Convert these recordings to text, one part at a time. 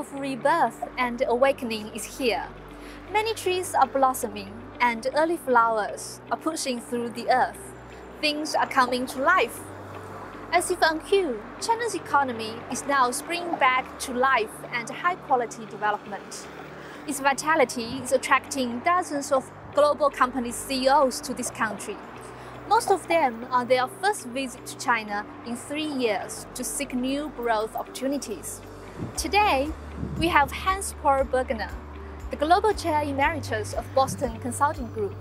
of rebirth and awakening is here. Many trees are blossoming and early flowers are pushing through the earth. Things are coming to life. As if on cue, China's economy is now springing back to life and high-quality development. Its vitality is attracting dozens of global company CEOs to this country. Most of them are their first visit to China in 3 years to seek new growth opportunities. Today, we have Hans-Paul Burkner, the Global Chair Emeritus of Boston Consulting Group,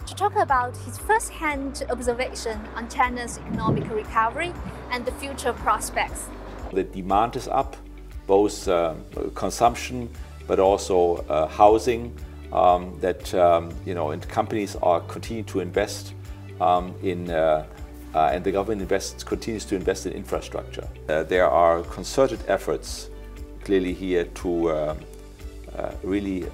to talk about his first-hand observation on China's economic recovery and the future prospects. The demand is up, both consumption but also housing. And companies are continuing to invest and the government continues to invest in infrastructure. There are concerted efforts clearly here to really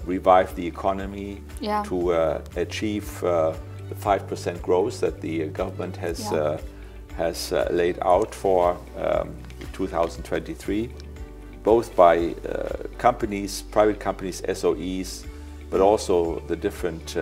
revive the economy, to achieve the 5% growth that the government has laid out for 2023, both by companies, private companies, SOEs, but also the different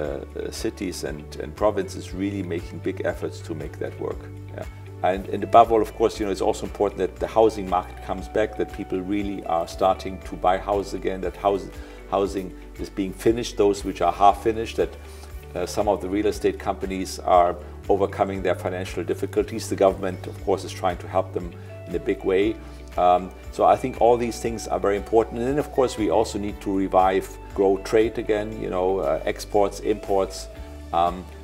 cities and provinces really making big efforts to make that work. Yeah. And above all, of course, it's also important that the housing market comes back, that people really are starting to buy houses again, that housing is being finished, those which are half finished, that some of the real estate companies are overcoming their financial difficulties. The government, of course, is trying to help them in a big way. So I think all these things are very important. And then, of course, we also need to revive, grow trade again, exports, imports,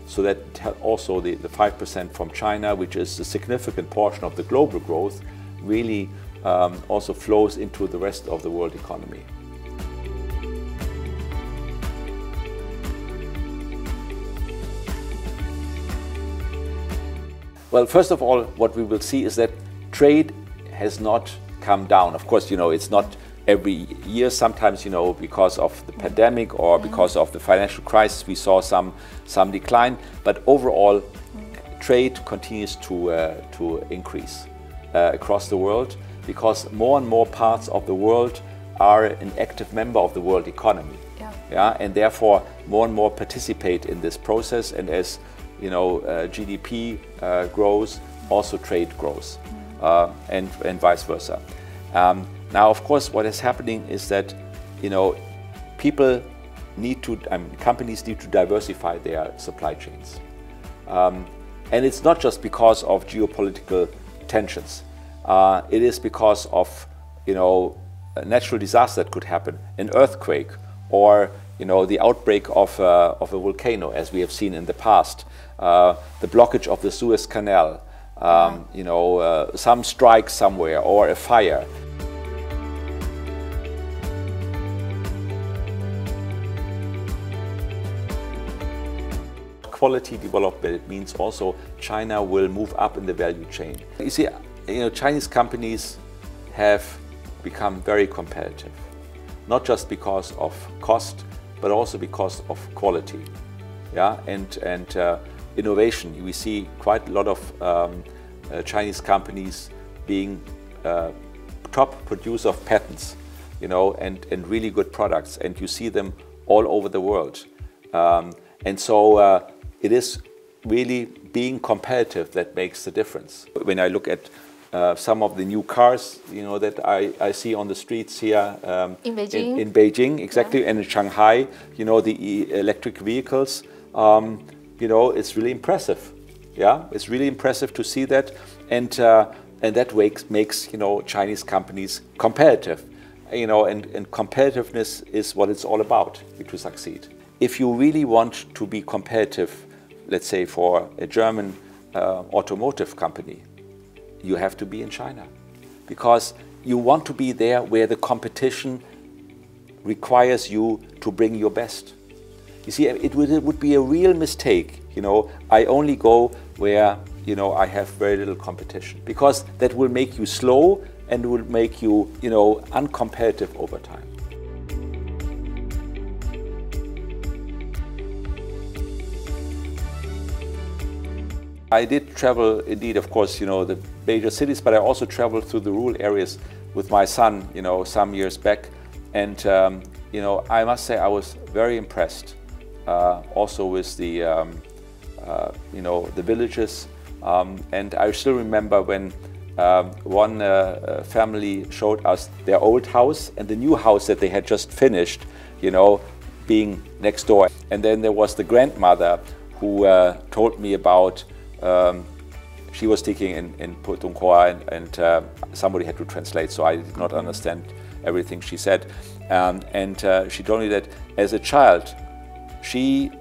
so that also the 5% from China, which is a significant portion of the global growth, really also flows into the rest of the world economy. Well, first of all, what we will see is that trade has not come down. Of course, it's not every year. Sometimes, because of the pandemic or because of the financial crisis, we saw some decline. But overall, trade continues to increase across the world, because more and more parts of the world are an active member of the world economy. And therefore, more and more participate in this process. And as GDP grows, also trade grows. And vice versa. Now, of course, what is happening is that, companies need to diversify their supply chains. And it's not just because of geopolitical tensions. It is because of, a natural disaster that could happen, an earthquake, or, the outbreak of a volcano, as we have seen in the past, the blockage of the Suez Canal, some strike somewhere, or a fire. Quality development, it means also China will move up in the value chain. You see, Chinese companies have become very competitive, not just because of cost, but also because of quality. And innovation. We see quite a lot of Chinese companies being top producer of patents, and really good products, and you see them all over the world. And so it is really being competitive that makes the difference. When I look at some of the new cars, that I see on the streets here in Beijing. In Beijing, exactly, and in Shanghai, the electric vehicles. It's really impressive. It's really impressive to see that, and that makes Chinese companies competitive. And competitiveness is what it's all about to succeed. If you really want to be competitive, let's say for a German automotive company, you have to be in China, because you want to be there where the competition requires you to bring your best. You see, it would be a real mistake, I only go where, I have very little competition, because that will make you slow and will make you, uncompetitive over time. I did travel, indeed, of course, the major cities, but I also traveled through the rural areas with my son, you know, some years back, and you know, I must say I was very impressed. Also with the you know, the villages, and I still remember when one family showed us their old house and the new house that they had just finished, you know, being next door. And then there was the grandmother who told me about, she was speaking in Putonghua, and somebody had to translate, so I did not understand everything she said. And she told me that as a child, she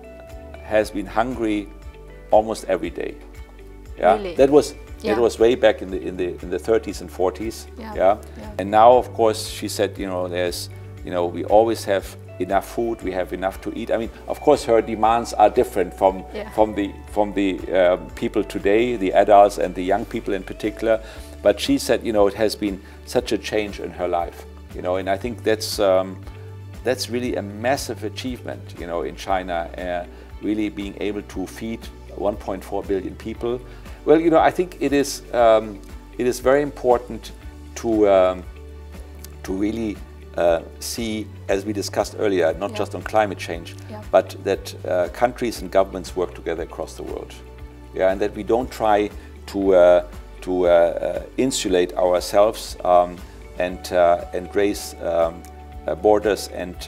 has been hungry almost every day. Yeah, really? That was Yeah. It was way back in the 30s and 40s. Yeah. Yeah. Yeah. And now, of course, she said, you know, there's, you know, we always have enough food, we have enough to eat. I mean, of course, her demands are different from the people today, the adults and the young people in particular. But she said, you know, it has been such a change in her life, you know, and I think that's really a massive achievement, you know, in China, really being able to feed 1.4 billion people. Well, you know, I think it is very important to really see, as we discussed earlier, not just on climate change, but that countries and governments work together across the world. Yeah, and that we don't try to insulate ourselves and raise borders and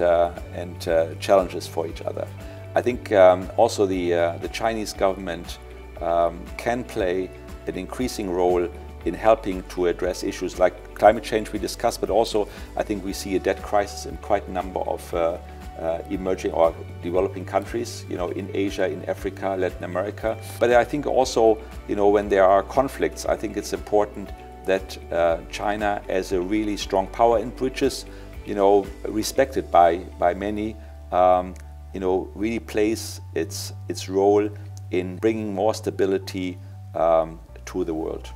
challenges for each other. I think also the Chinese government can play an increasing role in helping to address issues like climate change we discussed, but also I think we see a debt crisis in quite a number of emerging or developing countries, you know, in Asia, in Africa, Latin America. But I think also, you know, when there are conflicts, I think it's important that China, as a really strong power and which is, you know, respected by many, you know, really plays its role in bringing more stability to the world.